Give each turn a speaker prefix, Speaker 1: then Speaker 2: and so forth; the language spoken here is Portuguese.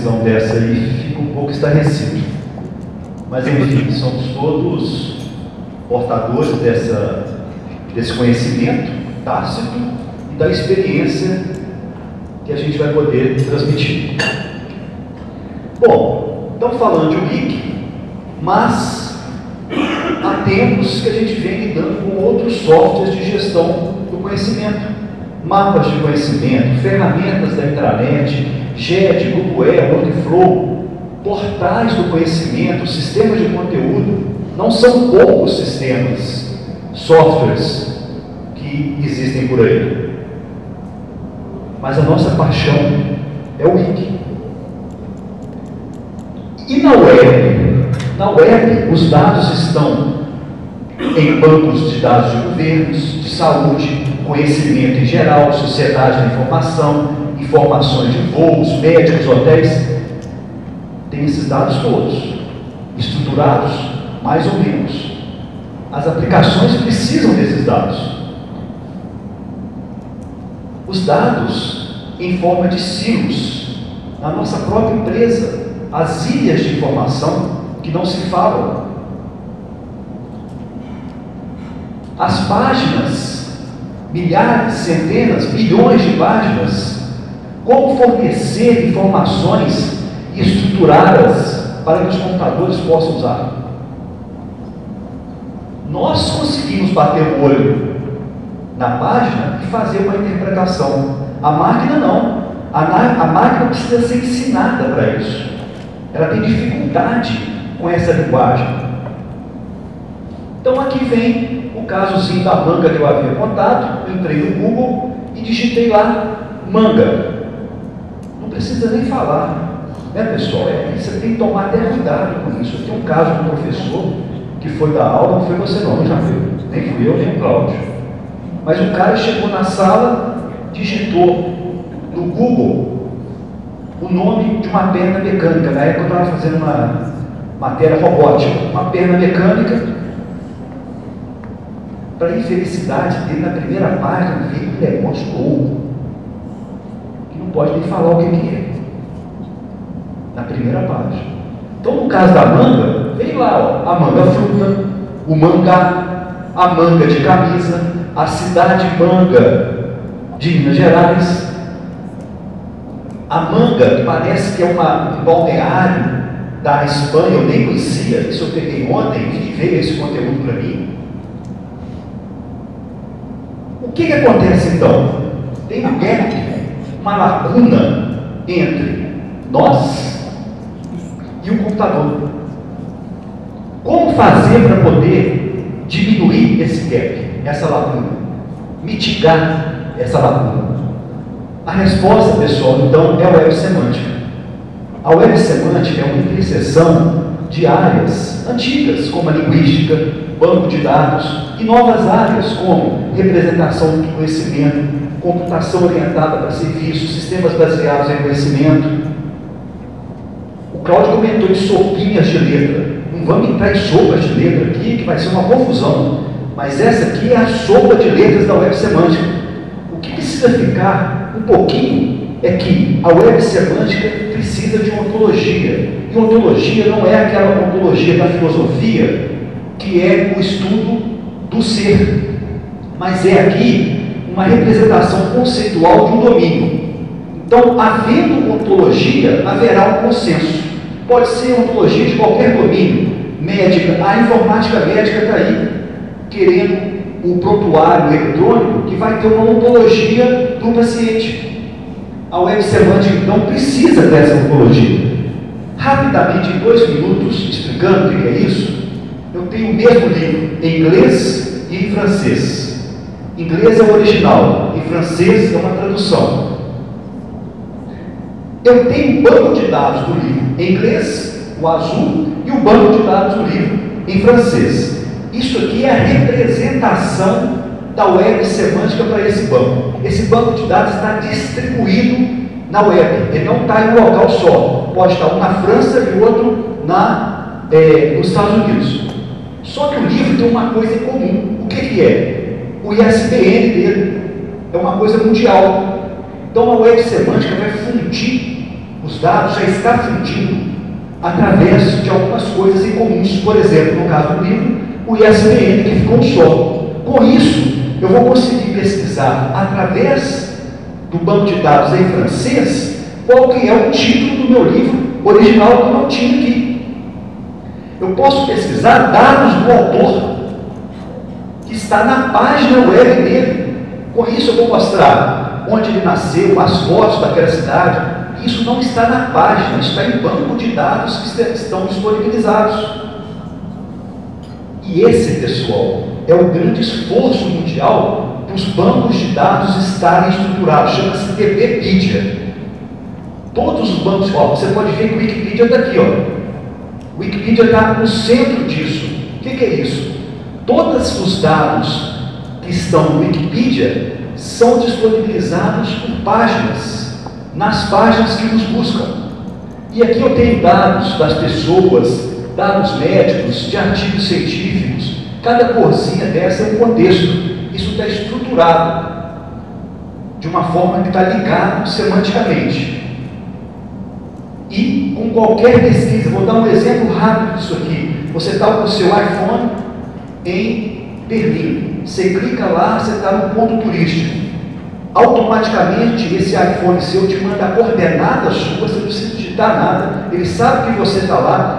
Speaker 1: visão dessa aí, fico um pouco estarrecido. Mas, enfim, somos todos portadores desse conhecimento tácito e da experiência que a gente vai poder transmitir. Bom, estamos falando de Wiki, mas há tempos que a gente vem lidando com outros softwares de gestão do conhecimento, mapas de conhecimento, ferramentas da intranet, GED, Google Air, Workflow, portais do conhecimento, sistemas de conteúdo. Não são poucos sistemas, softwares que existem por aí. Mas a nossa paixão é o Wiki. E na web, os dados estão em bancos de dados de governos, de saúde, conhecimento em geral, sociedade da informação, informações de voos, médicos, hotéis. Tem esses dados todos, estruturados, mais ou menos. As aplicações precisam desses dados. Os dados em forma de silos, na nossa própria empresa, as ilhas de informação que não se falam. As páginas, milhares, centenas, milhões de páginas, como fornecer informações e estruturadas para que os computadores possam usar. Nós conseguimos bater o olho na página e fazer uma interpretação. A máquina não. A máquina precisa ser ensinada para isso. Ela tem dificuldade com essa linguagem. Então aqui vem o casozinho da manga que eu havia contado. Eu entrei no Google e digitei lá manga. Não precisa nem falar, né, pessoal? Você tem que tomar até cuidado com isso. Eu tenho um caso de um professor que foi dar aula, não foi você não, já viu? Nem fui eu, nem o Cláudio. Mas o cara chegou na sala, digitou no Google o nome de uma perna mecânica. Na época eu estava fazendo uma matéria robótica, uma perna mecânica. Para a infelicidade dele, na primeira página, veio um negócio novo, que não pode nem falar o que é. Na primeira página. Então, no caso da manga, veio lá, ó, a manga fruta, o mangá, a manga de camisa, a cidade manga de Minas Gerais. A manga, que parece que é um balneário da Espanha, eu nem conhecia, isso eu peguei ontem e veio esse conteúdo para mim. O que acontece então? Tem um gap, uma lacuna entre nós e o computador. Como fazer para poder diminuir esse gap, essa lacuna? Mitigar essa lacuna? A resposta, pessoal, então, é a web semântica. A web semântica é uma interseção de áreas antigas, como a linguística, banco de dados, e novas áreas, como representação do conhecimento, computação orientada para serviços, sistemas baseados em conhecimento. O Cláudio comentou em sopinhas de letra. Não vamos entrar em sopas de letra aqui, que vai ser uma confusão. Mas essa aqui é a sopa de letras da web semântica. O que precisa ficar um pouquinho é que a web semântica precisa de ontologia. E ontologia não é aquela ontologia da filosofia que é o estudo do ser, mas é aqui uma representação conceitual de um domínio. Então, havendo ontologia, haverá um consenso. Pode ser ontologia de qualquer domínio. Médica, a informática médica está aí, querendo o prontuário eletrônico que vai ter uma ontologia do paciente. A web semântica, então, precisa dessa ontologia. Rapidamente, em 2 minutos, explicando o que é isso, eu tenho o mesmo livro em inglês e em francês. Em inglês é o original, em francês é uma tradução. Eu tenho um banco de dados do livro em inglês, o azul, e o banco de dados do livro em francês. Isso aqui é a representação da web semântica para esse banco. Esse banco de dados está distribuído na web, ele não está em um local só. Pode estar um na França e outro nos Estados Unidos. Só que o livro tem uma coisa em comum. O que é? O ISBN dele é uma coisa mundial. Então a web semântica vai fundir os dados já está fundindo através de algumas coisas em comuns. Por exemplo, no caso do livro, o ISBN, que ficou só. Com isso, eu vou conseguir pesquisar através do banco de dados em francês qual que é o título do meu livro original que eu não tinha aqui. Eu posso pesquisar dados do autor que está na página web dele. Com isso eu vou mostrar onde ele nasceu, as fotos daquela cidade. Isso não está na página, está em banco de dados que estão disponibilizados. E esse, pessoal, é o grande esforço mundial para os bancos de dados estarem estruturados. Chama-se DBpedia. Todos os bancos, ó, você pode ver que o Wikipedia está aqui, ó. O Wikipedia está no centro disso. O que é isso? Todos os dados que estão no Wikipedia são disponibilizados por páginas, nas páginas que nos buscam. E aqui eu tenho dados das pessoas, dados médicos, de artigos científicos. Cada corzinha dessa é um contexto. Isso está estruturado de uma forma que está ligado semanticamente. E com qualquer pesquisa, vou dar um exemplo rápido disso aqui. Você está com o seu iPhone em Berlim. Você clica lá, você está no ponto turístico. Automaticamente esse iPhone seu te manda coordenadas suas, você não precisa digitar nada, ele sabe que você está lá.